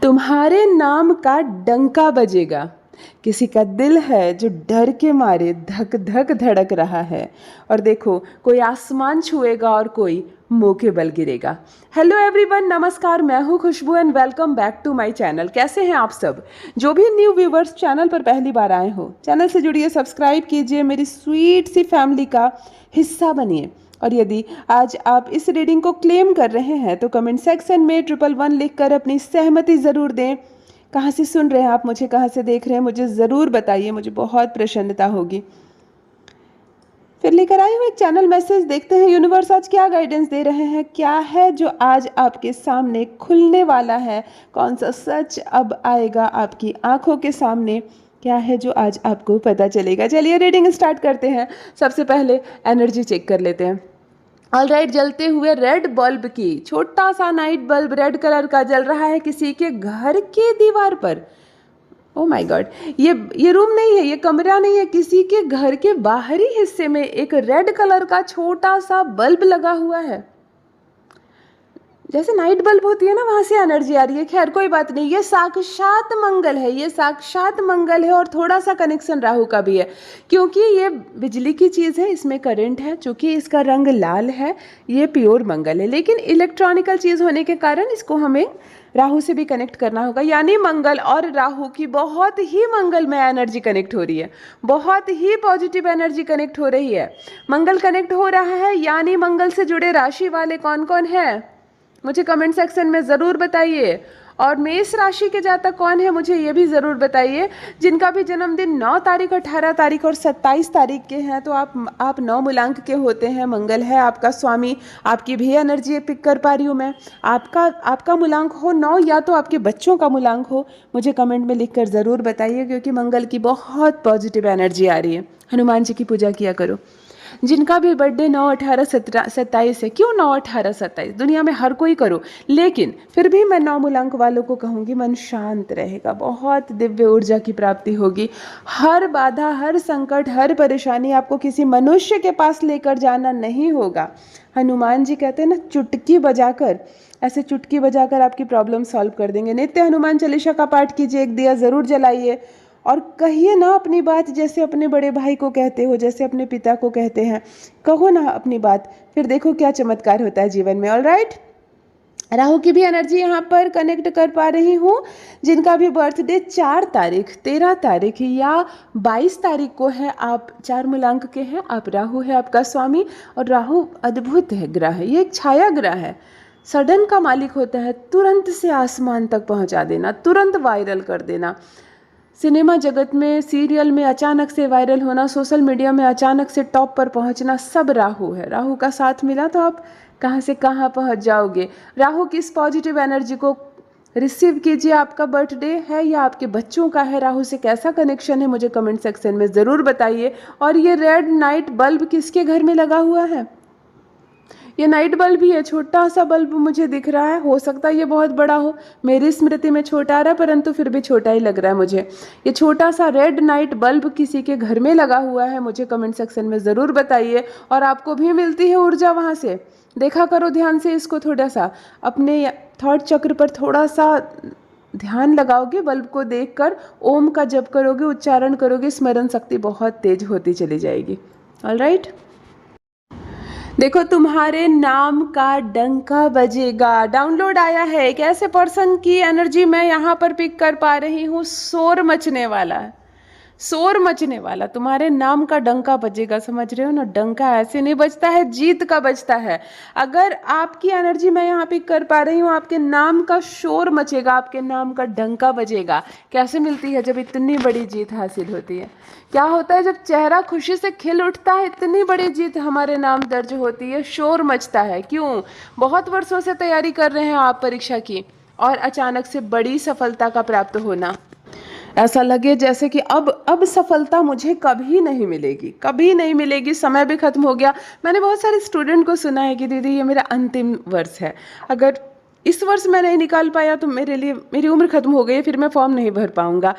तुम्हारे नाम का डंका बजेगा। किसी का दिल है जो डर के मारे धक धक धड़क रहा है। और देखो, कोई आसमान छुएगा और कोई मुंह के बल गिरेगा। हेलो एवरीवन, नमस्कार। मैं हूँ Khushboo and welcome back to my channel. कैसे हैं आप सब? जो भी न्यू व्यूवर्स चैनल पर पहली बार आए हो, चैनल से जुड़िए, सब्सक्राइब कीजिए, मेरी स्वीट सी फैमिली का हिस्सा बनिए। और यदि आज आप इस रीडिंग को क्लेम कर रहे हैं तो कमेंट सेक्शन में 111 लिखकर अपनी सहमति ज़रूर दें। कहाँ से सुन रहे हैं आप मुझे, कहाँ से देख रहे हैं, मुझे ज़रूर बताइए, मुझे बहुत प्रसन्नता होगी। फिर लेकर आई हूँ एक चैनल मैसेज। देखते हैं यूनिवर्स आज क्या गाइडेंस दे रहे हैं, क्या है जो आज आपके सामने खुलने वाला है, कौन सा सच अब आएगा आपकी आंखों के सामने, क्या है जो आज आपको पता चलेगा। चलिए रीडिंग स्टार्ट करते हैं। सबसे पहले एनर्जी चेक कर लेते हैं। ऑलराइट, जलते हुए रेड बल्ब की, छोटा सा नाइट बल्ब रेड कलर का जल रहा है किसी के घर के दीवार पर। ओ माय गॉड, ये रूम नहीं है, ये कमरा नहीं है, किसी के घर के बाहरी हिस्से में एक रेड कलर का छोटा सा बल्ब लगा हुआ है। जैसे नाइट बल्ब होती है ना, वहां से एनर्जी आ रही है। खैर कोई बात नहीं, ये साक्षात मंगल है, ये साक्षात मंगल है। और थोड़ा सा कनेक्शन राहु का भी है, क्योंकि ये बिजली की चीज़ है, इसमें करंट है, चूंकि इसका रंग लाल है, ये प्योर मंगल है। लेकिन इलेक्ट्रॉनिकल चीज़ होने के कारण इसको हमें राहु से भी कनेक्ट करना होगा। यानी मंगल और राहु की बहुत ही मंगलमय एनर्जी कनेक्ट हो रही है, बहुत ही पॉजिटिव एनर्जी कनेक्ट हो रही है। मंगल कनेक्ट हो रहा है, यानी मंगल से जुड़े राशि वाले कौन कौन हैं मुझे कमेंट सेक्शन में ज़रूर बताइए। और मेष राशि के जातक कौन है मुझे ये भी ज़रूर बताइए। जिनका भी जन्मदिन 9 तारीख, 18 तारीख और 27 तारीख के हैं, तो आप 9 मूलांक के होते हैं। मंगल है आपका स्वामी। आपकी भी एनर्जी पिक कर पा रही हूँ मैं। आपका मूलांक हो 9 या तो आपके बच्चों का मूलांक हो, मुझे कमेंट में लिख कर ज़रूर बताइए, क्योंकि मंगल की बहुत पॉजिटिव एनर्जी आ रही है। हनुमान जी की पूजा किया करो। जिनका भी बर्थडे 9, 18, 17, 27 है, क्यों 9, 18, 27, दुनिया में हर कोई करो, लेकिन फिर भी मैं 9 मूलांक वालों को कहूँगी, मन शांत रहेगा, बहुत दिव्य ऊर्जा की प्राप्ति होगी। हर बाधा, हर संकट, हर परेशानी आपको किसी मनुष्य के पास लेकर जाना नहीं होगा। हनुमान जी कहते हैं ना, चुटकी बजाकर, ऐसे चुटकी बजाकर आपकी प्रॉब्लम सॉल्व कर देंगे। नित्य हनुमान चालीसा का पाठ कीजिए, एक दिया ज़रूर जलाइए और कहिए ना अपनी बात, जैसे अपने बड़े भाई को कहते हो, जैसे अपने पिता को कहते हैं, कहो ना अपनी बात, फिर देखो क्या चमत्कार होता है जीवन में। ऑलराइट, राहु की भी एनर्जी यहाँ पर कनेक्ट कर पा रही हूँ। जिनका भी बर्थडे 4 तारीख, 13 तारीख या 22 तारीख को है, आप 4 मूलांक के हैं, आप राहु है आपका स्वामी। और राहु अद्भुत है ग्रह है, ये एक छाया ग्रह है, सडन का मालिक होता है, तुरंत से आसमान तक पहुँचा देना, तुरंत वायरल कर देना। सिनेमा जगत में, सीरियल में अचानक से वायरल होना, सोशल मीडिया में अचानक से टॉप पर पहुंचना, सब राहु है। राहु का साथ मिला तो आप कहां से कहां पहुंच जाओगे। राहु की इस पॉजिटिव एनर्जी को रिसीव कीजिए। आपका बर्थडे है या आपके बच्चों का है, राहु से कैसा कनेक्शन है मुझे कमेंट सेक्शन में ज़रूर बताइए। और ये रेड नाइट बल्ब किसके घर में लगा हुआ है? ये नाइट बल्ब ही है, छोटा सा बल्ब मुझे दिख रहा है, हो सकता है ये बहुत बड़ा हो, मेरी स्मृति में छोटा आ रहा है, परंतु फिर भी छोटा ही लग रहा है मुझे। ये छोटा सा रेड नाइट बल्ब किसी के घर में लगा हुआ है, मुझे कमेंट सेक्शन में ज़रूर बताइए। और आपको भी मिलती है ऊर्जा वहाँ से, देखा करो ध्यान से इसको, थोड़ा सा अपने थॉट चक्र पर थोड़ा सा ध्यान लगाओगे, बल्ब को देखकर ओम का जप करोगे, उच्चारण करोगे, स्मरण शक्ति बहुत तेज होती चली जाएगी। ऑलराइट, देखो, तुम्हारे नाम का डंका बजेगा डाउनलोड आया है। एक ऐसे पर्सन की एनर्जी मैं यहाँ पर पिक कर पा रही हूँ, शोर मचने वाला है, शोर मचने वाला। तुम्हारे नाम का डंका बजेगा, समझ रहे हो ना? डंका ऐसे नहीं बजता है, जीत का बजता है। अगर आपकी एनर्जी मैं यहाँ पिक कर पा रही हूँ, आपके नाम का शोर मचेगा, आपके नाम का डंका बजेगा। कैसे मिलती है जब इतनी बड़ी जीत हासिल होती है? क्या होता है जब चेहरा खुशी से खिल उठता है, इतनी बड़ी जीत हमारे नाम दर्ज होती है, शोर मचता है। क्यों? बहुत वर्षों से तैयारी कर रहे हैं आप परीक्षा की, और अचानक से बड़ी सफलता का प्राप्त होना, ऐसा लगे जैसे कि अब सफलता मुझे कभी नहीं मिलेगी, कभी नहीं मिलेगी, समय भी खत्म हो गया। मैंने बहुत सारे स्टूडेंट को सुना है कि दीदी ये मेरा अंतिम वर्ष है, अगर इस वर्ष मैं नहीं निकाल पाया तो मेरे लिए मेरी उम्र खत्म हो गई, फिर मैं फॉर्म नहीं भर पाऊंगा।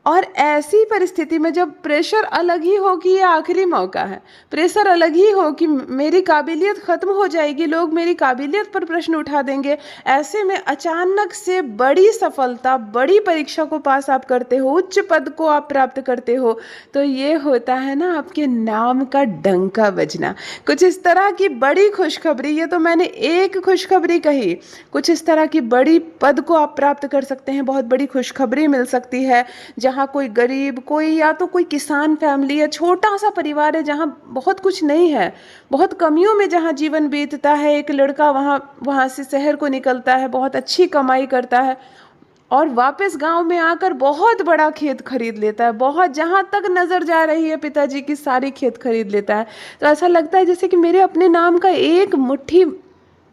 और ऐसी परिस्थिति में जब प्रेशर अलग ही हो कि ये आखिरी मौका है, प्रेशर अलग ही हो कि मेरी काबिलियत ख़त्म हो जाएगी, लोग मेरी काबिलियत पर प्रश्न उठा देंगे, ऐसे में अचानक से बड़ी सफलता, बड़ी परीक्षा को पास आप करते हो, उच्च पद को आप प्राप्त करते हो, तो ये होता है ना आपके नाम का डंका बजना। कुछ इस तरह की बड़ी खुशखबरी, ये तो मैंने एक खुशखबरी कही, कुछ इस तरह की बड़ी पद को आप प्राप्त कर सकते हैं, बहुत बड़ी खुशखबरी मिल सकती है। जहाँ कोई गरीब, कोई या तो कोई किसान फैमिली है, छोटा सा परिवार है जहाँ बहुत कुछ नहीं है, बहुत कमियों में जहाँ जीवन बीतता है, एक लड़का वहाँ से शहर को निकलता है, बहुत अच्छी कमाई करता है और वापस गांव में आकर बहुत बड़ा खेत खरीद लेता है, बहुत जहाँ तक नज़र जा रही है पिताजी की सारी खेत खरीद लेता है। तो ऐसा लगता है जैसे कि मेरे अपने नाम का एक मुट्ठी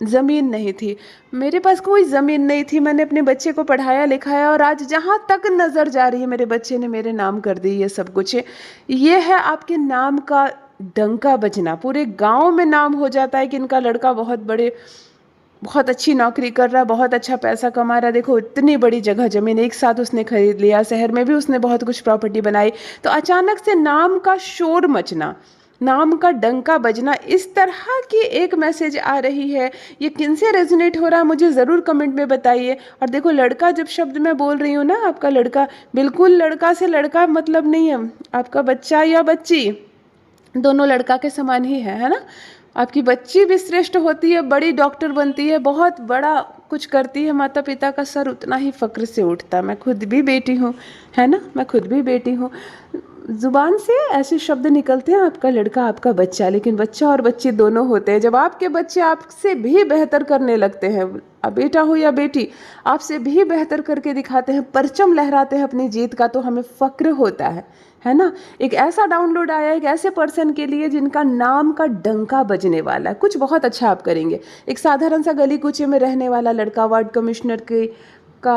ज़मीन नहीं थी, मेरे पास कोई ज़मीन नहीं थी, मैंने अपने बच्चे को पढ़ाया लिखाया और आज जहाँ तक नज़र जा रही है मेरे बच्चे ने मेरे नाम कर दी ये सब कुछ। ये है आपके नाम का डंका बजना। पूरे गांव में नाम हो जाता है कि इनका लड़का बहुत अच्छी नौकरी कर रहा है, बहुत अच्छा पैसा कमा रहा है, देखो इतनी बड़ी जगह ज़मीन एक साथ उसने खरीद लिया, शहर में भी उसने बहुत कुछ प्रॉपर्टी बनाई। तो अचानक से नाम का शोर मचना, नाम का डंका बजना, इस तरह की एक मैसेज आ रही है। ये किन से रेजोनेट हो रहा है मुझे ज़रूर कमेंट में बताइए। और देखो लड़का जब शब्द मैं बोल रही हूँ ना, आपका लड़का, बिल्कुल लड़का से लड़का मतलब नहीं है, आपका बच्चा या बच्ची दोनों लड़का के समान ही है ना। आपकी बच्ची भी श्रेष्ठ होती है, बड़ी डॉक्टर बनती है, बहुत बड़ा कुछ करती है, माता पिता का सर उतना ही फक्र से उठता है। मैं खुद भी बेटी हूँ, है ना, मैं खुद भी बेटी हूँ। ज़ुबान से ऐसे शब्द निकलते हैं, आपका लड़का, आपका बच्चा, लेकिन बच्चा और बच्ची दोनों होते हैं। जब आपके बच्चे आपसे भी बेहतर करने लगते हैं, अब बेटा हो या बेटी, आपसे भी बेहतर करके दिखाते हैं, परचम लहराते हैं अपनी जीत का, तो हमें फ़क्र होता है ना। एक ऐसा डाउनलोड आया एक ऐसे पर्सन के लिए जिनका नाम का डंका बजने वाला है, कुछ बहुत अच्छा आप करेंगे। एक साधारण सा गली कूचे में रहने वाला लड़का वार्ड कमिश्नर का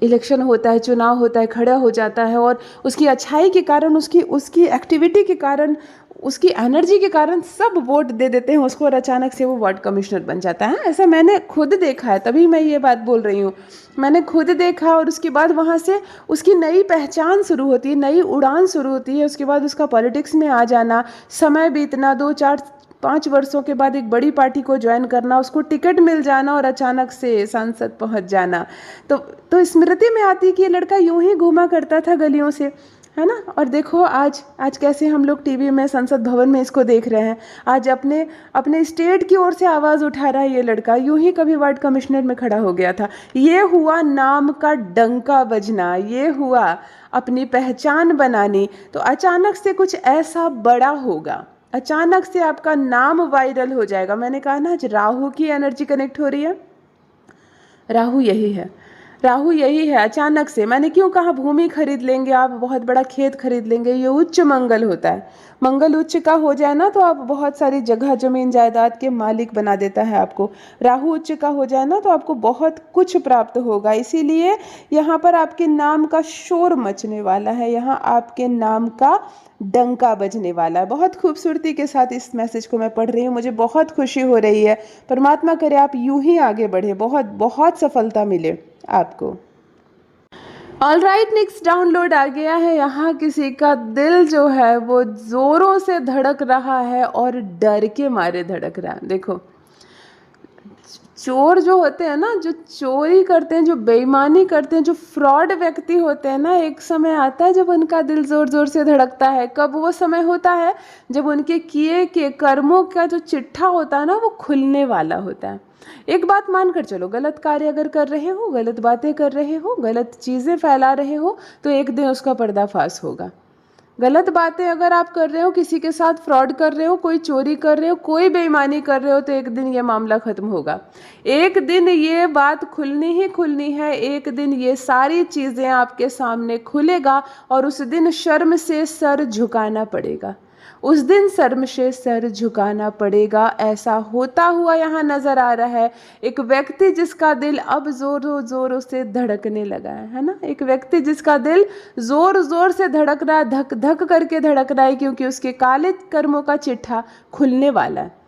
इलेक्शन होता है, चुनाव होता है, खड़ा हो जाता है और उसकी अच्छाई के कारण, उसकी एक्टिविटी के कारण, उसकी एनर्जी के कारण सब वोट दे देते हैं उसको और अचानक से वो वार्ड कमिश्नर बन जाता है। ऐसा मैंने खुद देखा है, तभी मैं ये बात बोल रही हूँ, मैंने खुद देखा। और उसके बाद वहाँ से उसकी नई पहचान शुरू होती है, नई उड़ान शुरू होती है। उसके बाद उसका पॉलिटिक्स में आ जाना, समय बीतना, 2 4 5 वर्षों के बाद एक बड़ी पार्टी को ज्वाइन करना, उसको टिकट मिल जाना और अचानक से सांसद पहुंच जाना। तो स्मृति में आती है कि ये लड़का यूं ही घूमा करता था गलियों से, है ना। और देखो आज कैसे हम लोग टीवी में, संसद भवन में इसको देख रहे हैं। आज अपने स्टेट की ओर से आवाज़ उठा रहा है ये लड़का, यूं ही कभी वार्ड कमिश्नर में खड़ा हो गया था। ये हुआ नाम का डंका बजना, ये हुआ अपनी पहचान बनानी। तो अचानक से कुछ ऐसा बड़ा होगा, अचानक से आपका नाम वायरल हो जाएगा। मैंने कहा ना आज राहु की एनर्जी कनेक्ट हो रही है, राहु यही है, राहु यही है। अचानक से, मैंने क्यों कहा भूमि खरीद लेंगे आप, बहुत बड़ा खेत खरीद लेंगे, ये उच्च मंगल होता है। मंगल उच्च का हो जाए ना तो आप बहुत सारी जगह जमीन जायदाद के मालिक बना देता है आपको। राहु उच्च का हो जाए ना तो आपको बहुत कुछ प्राप्त होगा। इसीलिए यहाँ पर आपके नाम का शोर मचने वाला है, यहाँ आपके नाम का डंका बजने वाला है। बहुत खूबसूरती के साथ इस मैसेज को मैं पढ़ रही हूँ, मुझे बहुत खुशी हो रही है। परमात्मा करे आप यूं ही आगे बढ़े, बहुत बहुत सफलता मिले आपको। ऑल राइट, नेक्स्ट डाउनलोड आ गया है। यहाँ किसी का दिल जो है वो जोरों से धड़क रहा है और डर के मारे धड़क रहा है। देखो चोर जो होते हैं ना, जो चोरी करते हैं, जो बेईमानी करते हैं, जो फ्रॉड व्यक्ति होते हैं ना, एक समय आता है जब उनका दिल जोर जोर से धड़कता है। कब वो समय होता है? जब उनके किए के कर्मों का जो चिट्ठा होता है ना वो खुलने वाला होता है। एक बात मानकर चलो, गलत कार्य अगर कर रहे हो, गलत बातें कर रहे हो, गलत चीज़ें फैला रहे हो, तो एक दिन उसका पर्दाफाश होगा। गलत बातें अगर आप कर रहे हो, किसी के साथ फ्रॉड कर रहे हो, कोई चोरी कर रहे हो, कोई बेईमानी कर रहे हो, तो एक दिन ये मामला खत्म होगा। एक दिन ये बात खुलनी ही खुलनी है, एक दिन ये सारी चीज़ें आपके सामने खुलेगा और उस दिन शर्म से सर झुकाना पड़ेगा, उस दिन शर्म से सर झुकाना पड़ेगा। ऐसा होता हुआ यहाँ नजर आ रहा है। एक व्यक्ति जिसका दिल अब जोरों जोरों से धड़कने लगा है ना, एक व्यक्ति जिसका दिल जोर जोर से धड़क रहा है, धक धक करके धड़क रहा है, क्योंकि उसके काले कर्मों का चिट्ठा खुलने वाला है।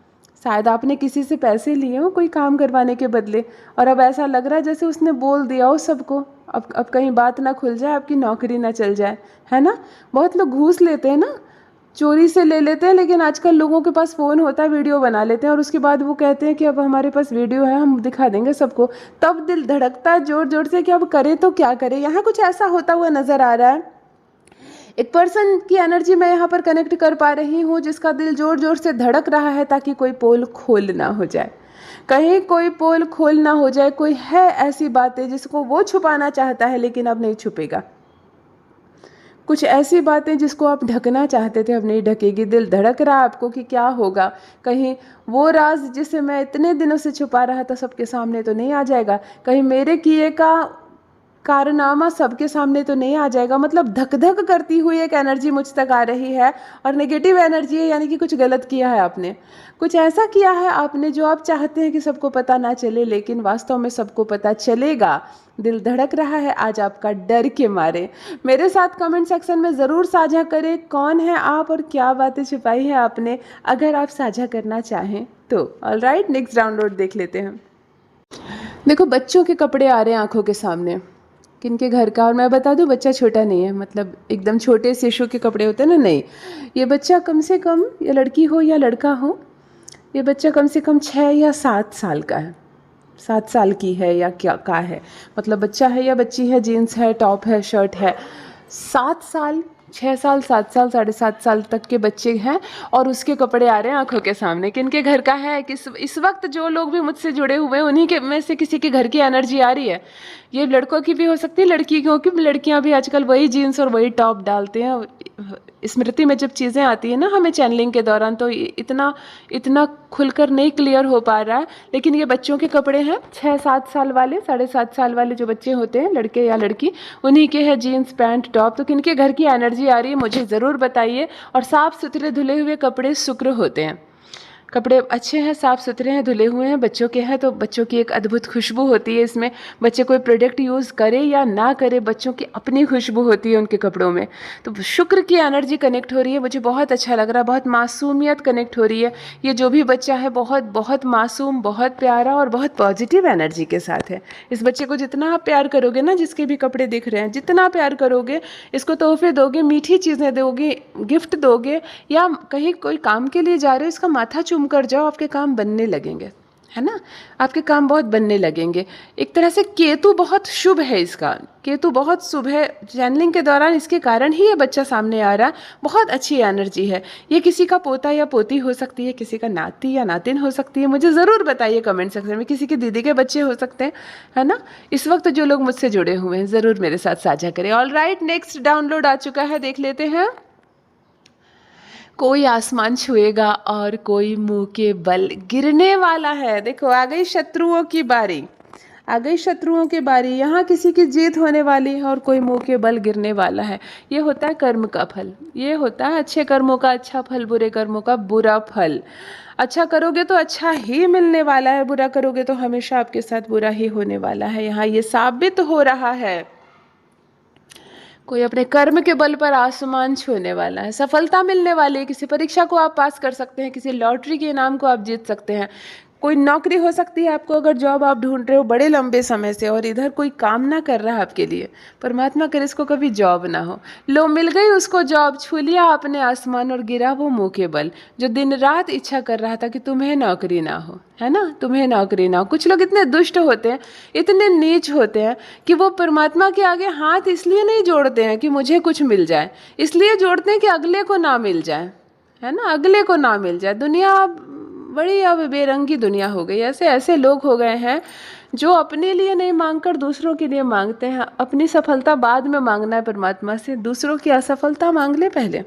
शायद आपने किसी से पैसे लिए हो कोई काम करवाने के बदले, और अब ऐसा लग रहा है जैसे उसने बोल दिया हो सबको अब कहीं बात ना खुल जाए, आपकी नौकरी ना चल जाए, है ना। बहुत लोग घूस लेते हैं ना, चोरी से ले लेते हैं, लेकिन आजकल लोगों के पास फ़ोन होता है, वीडियो बना लेते हैं और उसके बाद वो कहते हैं कि अब हमारे पास वीडियो है, हम दिखा देंगे सबको। तब दिल धड़कता है ज़ोर ज़ोर से कि अब करे तो क्या करे। यहाँ कुछ ऐसा होता हुआ नज़र आ रहा है। एक पर्सन की एनर्जी मैं यहाँ पर कनेक्ट कर पा रही हूँ जिसका दिल ज़ोर ज़ोर से धड़क रहा है ताकि कोई पोल खोल ना हो जाए, कहीं कोई पोल खोल ना हो जाए। कोई है ऐसी बातें जिसको वो छुपाना चाहता है लेकिन अब नहीं छुपेगा, कुछ ऐसी बातें जिसको आप ढकना चाहते थे अब नहीं ढकेगी। दिल धड़क रहा है आपको कि क्या होगा, कहीं वो राज जिसे मैं इतने दिनों से छुपा रहा था सबके सामने तो नहीं आ जाएगा, कहीं मेरे किए का कारनामा सबके सामने तो नहीं आ जाएगा। मतलब धक धक करती हुई एक एनर्जी मुझ तक आ रही है और नेगेटिव एनर्जी है, यानी कि कुछ गलत किया है आपने, कुछ ऐसा किया है आपने जो आप चाहते हैं कि सबको पता ना चले, लेकिन वास्तव में सबको पता चलेगा। दिल धड़क रहा है आज आपका डर के मारे। मेरे साथ कमेंट सेक्शन में ज़रूर साझा करें कौन है आप और क्या बातें छुपाई है आपने, अगर आप साझा करना चाहें तो। ऑलराइट, नेक्स्ट डाउनलोड देख लेते हैं। देखो, बच्चों के कपड़े आ रहे हैं आंखों के सामने, किनके घर का। और मैं बता दूं, बच्चा छोटा नहीं है, मतलब एकदम छोटे शिशु के कपड़े होते हैं ना, नहीं, ये बच्चा कम से कम, या लड़की हो या लड़का हो, ये बच्चा कम से कम 6 या 7 साल का है, 7 साल की है या क्या का है, मतलब बच्चा है या बच्ची है, जीन्स है, टॉप है, शर्ट है। 7 साल, 6 साल, 7 साल, 7.5 साल तक के बच्चे हैं और उसके कपड़े आ रहे हैं आंखों के सामने। किनके घर का है, किस इस वक्त जो लोग भी मुझसे जुड़े हुए हैं उन्हीं के में से किसी के घर की एनर्जी आ रही है। ये लड़कों की भी हो सकती है, लड़की की, क्योंकि लड़कियां भी आजकल वही जीन्स और वही टॉप डालते हैं। स्मृति में जब चीज़ें आती है ना हमें चैनलिंग के दौरान, तो इतना खुलकर नहीं क्लियर हो पा रहा है। लेकिन ये बच्चों के कपड़े हैं, 6-7 साल वाले, 7.5 साल वाले जो बच्चे होते हैं, लड़के या लड़की, उन्हीं के है जीन्स पैंट टॉप। तो किनके घर की एनर्जी आ रही है मुझे ज़रूर बताइए। और साफ़ सुथरे धुले हुए कपड़े शुक्र होते हैं, कपड़े अच्छे हैं, साफ़ सुथरे हैं, धुले हुए हैं, बच्चों के हैं तो बच्चों की एक अद्भुत खुशबू होती है इसमें। बच्चे कोई प्रोडक्ट यूज़ करे या ना करे, बच्चों की अपनी खुशबू होती है उनके कपड़ों में। तो शुक्र की एनर्जी कनेक्ट हो रही है, मुझे बहुत अच्छा लग रहा है, बहुत मासूमियत कनेक्ट हो रही है। ये जो भी बच्चा है बहुत बहुत मासूम, बहुत प्यारा और बहुत पॉजिटिव एनर्जी के साथ है। इस बच्चे को जितना आप प्यार करोगे ना, जिसके भी कपड़े दिख रहे हैं, जितना प्यार करोगे, इसको तोहफे दोगे, मीठी चीज़ें दोगे, गिफ्ट दोगे, या कहीं कोई काम के लिए जा रहे हो, इसका माथा चूम कर जाओ, आपके काम बनने लगेंगे, है ना, आपके काम बहुत बनने लगेंगे। एक तरह से केतु बहुत शुभ है, इसका केतु बहुत शुभ है चैनलिंग के दौरान, इसके कारण ही ये बच्चा सामने आ रहा है। बहुत अच्छी एनर्जी है। ये किसी का पोता या पोती हो सकती है, किसी का नाती या नातिन हो सकती है, मुझे ज़रूर बताइए कमेंट सेक्शन में। किसी की दीदी के बच्चे हो सकते हैं, है ना। इस वक्त जो लोग मुझसे जुड़े हुए हैं ज़रूर मेरे साथ साझा करें। ऑलराइट, नेक्स्ट डाउनलोड आ चुका है, देख लेते हैं। कोई आसमान छुएगा और कोई मुंह के बल गिरने वाला है। देखो, आ गई शत्रुओं की बारी, आ गई शत्रुओं की बारी। यहाँ किसी की जीत होने वाली है और कोई मुंह के बल गिरने वाला है। ये होता है कर्म का फल, ये होता है अच्छे कर्मों का अच्छा फल, बुरे कर्मों का बुरा फल। अच्छा करोगे तो अच्छा ही मिलने वाला है, बुरा करोगे तो हमेशा आपके साथ बुरा ही होने वाला है। यहाँ ये साबित हो रहा है, कोई अपने कर्म के बल पर आसमान छूने वाला है, सफलता मिलने वाली है। किसी परीक्षा को आप पास कर सकते हैं, किसी लॉटरी के इनाम को आप जीत सकते हैं। कोई नौकरी हो सकती है आपको, अगर जॉब आप ढूंढ रहे हो बड़े लंबे समय से और इधर कोई काम ना कर रहा है आपके लिए, परमात्मा करे इसको कभी जॉब ना हो। लो, मिल गई उसको जॉब, छू लिया आपने आसमान और गिरा वो मुंह के बल। जो दिन रात इच्छा कर रहा था कि तुम्हें नौकरी ना हो, है ना, तुम्हें नौकरी ना हो। कुछ लोग इतने दुष्ट होते हैं, इतने नीच होते हैं कि वो परमात्मा के आगे हाथ इसलिए नहीं जोड़ते हैं कि मुझे कुछ मिल जाए, इसलिए जोड़ते हैं कि अगले को ना मिल जाए, है ना, अगले को ना मिल जाए। दुनिया बड़ी अब बेरंगी दुनिया हो गई। ऐसे ऐसे लोग हो गए हैं जो अपने लिए नहीं मांगकर दूसरों के लिए मांगते हैं। अपनी सफलता बाद में मांगना है परमात्मा से, दूसरों की असफलता मांग ले पहले,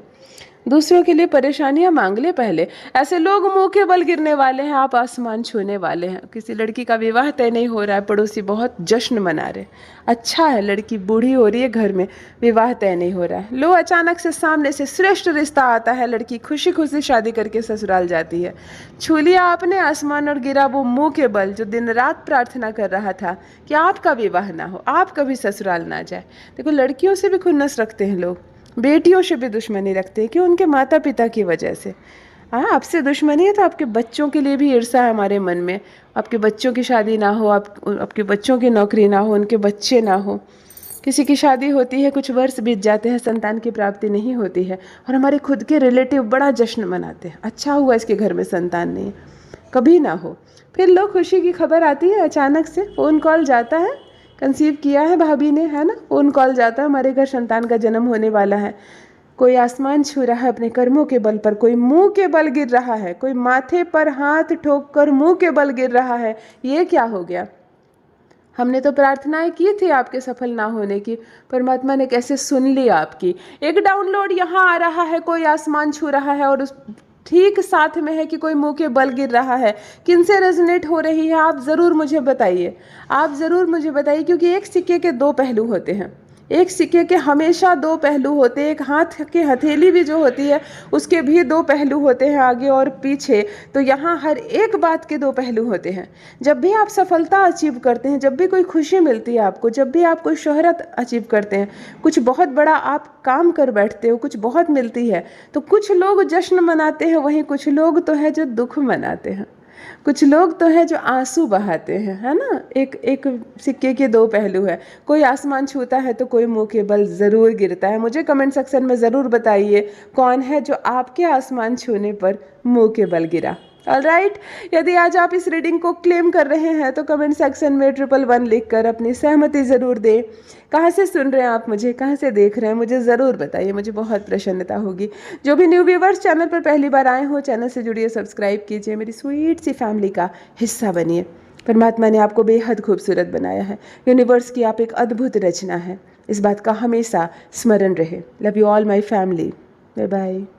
दूसरों के लिए परेशानियां मांग ले पहले। ऐसे लोग मुंह के बल गिरने वाले हैं, आप आसमान छूने वाले हैं। किसी लड़की का विवाह तय नहीं हो रहा है, पड़ोसी बहुत जश्न मना रहे, अच्छा है, लड़की बूढ़ी हो रही है, घर में विवाह तय नहीं हो रहा है। लो, अचानक से सामने से श्रेष्ठ रिश्ता आता है, लड़की खुशी खुशी शादी करके ससुराल जाती है। छू लिया आपने आसमान और गिरा वो मुंह के बल जो दिन रात प्रार्थना कर रहा था कि आपका विवाह ना हो, आप कभी ससुराल ना जाए। देखो, लड़कियों से भी खुन्नस रखते हैं लोग, बेटियों से भी दुश्मनी रखते हैं, क्यों? उनके माता पिता की वजह से। हाँ, आपसे दुश्मनी है तो आपके बच्चों के लिए भी ईर्ष्या है हमारे मन में। आपके बच्चों की शादी ना हो, आपके बच्चों की नौकरी ना हो, उनके बच्चे ना हो, किसी की शादी होती है, कुछ वर्ष बीत जाते हैं, संतान की प्राप्ति नहीं होती है और हमारे खुद के रिलेटिव बड़ा जश्न मनाते हैं, अच्छा हुआ इसके घर में संतान नहीं है। कभी ना हो, फिर लोग खुशी की खबर आती है, अचानक से फ़ोन कॉल जाता है, कंसीव किया है भाभी ने, है ना, फ़ोन कॉल जाता है, हमारे घर संतान का जन्म होने वाला है। कोई आसमान छू रहा है अपने कर्मों के बल पर, कोई मुंह के बल गिर रहा है, कोई माथे पर हाथ ठोक कर मुंह के बल गिर रहा है। ये क्या हो गया? हमने तो प्रार्थनाएं की थी आपके सफल ना होने की, परमात्मा ने कैसे सुन ली आपकी। एक डाउनलोड यहाँ आ रहा है, कोई आसमान छू रहा है और उस ठीक साथ में है कि कोई मुंह के बल गिर रहा है। किनसे रेजोनेट हो रही है आप ज़रूर मुझे बताइए, आप ज़रूर मुझे बताइए, क्योंकि एक सिक्के के दो पहलू होते हैं। एक सिक्के के हमेशा दो पहलू होते हैं। एक हाथ की हथेली भी जो होती है उसके भी दो पहलू होते हैं, आगे और पीछे। तो यहाँ हर एक बात के दो पहलू होते हैं। जब भी आप सफलता अचीव करते हैं, जब भी कोई खुशी मिलती है आपको, जब भी आप कोई शोहरत अचीव करते हैं, कुछ बहुत बड़ा आप काम कर बैठते हो, कुछ बहुत मिलती है, तो कुछ लोग जश्न मनाते हैं, वहीं कुछ लोग तो है जो दुख मनाते हैं, कुछ लोग तो है जो आंसू बहाते हैं, है ना। एक सिक्के के दो पहलू है। कोई आसमान छूता है तो कोई मुंह के बल ज़रूर गिरता है। मुझे कमेंट सेक्शन में ज़रूर बताइए कौन है जो आपके आसमान छूने पर मुंह के बल गिरा। ऑलराइट, यदि आज आप इस रीडिंग को क्लेम कर रहे हैं तो कमेंट सेक्शन में 111 लिखकर अपनी सहमति ज़रूर दें। कहाँ से सुन रहे हैं आप मुझे, कहाँ से देख रहे हैं, मुझे ज़रूर बताइए, मुझे बहुत प्रसन्नता होगी। जो भी न्यू व्यूवर्स चैनल पर पहली बार आए हो, चैनल से जुड़िए, सब्सक्राइब कीजिए, मेरी स्वीट सी फैमिली का हिस्सा बनिए। परमात्मा ने आपको बेहद खूबसूरत बनाया है। यूनिवर्स की आप एक अद्भुत रचना है, इस बात का हमेशा स्मरण रहे। Love you all my family. Bye bye.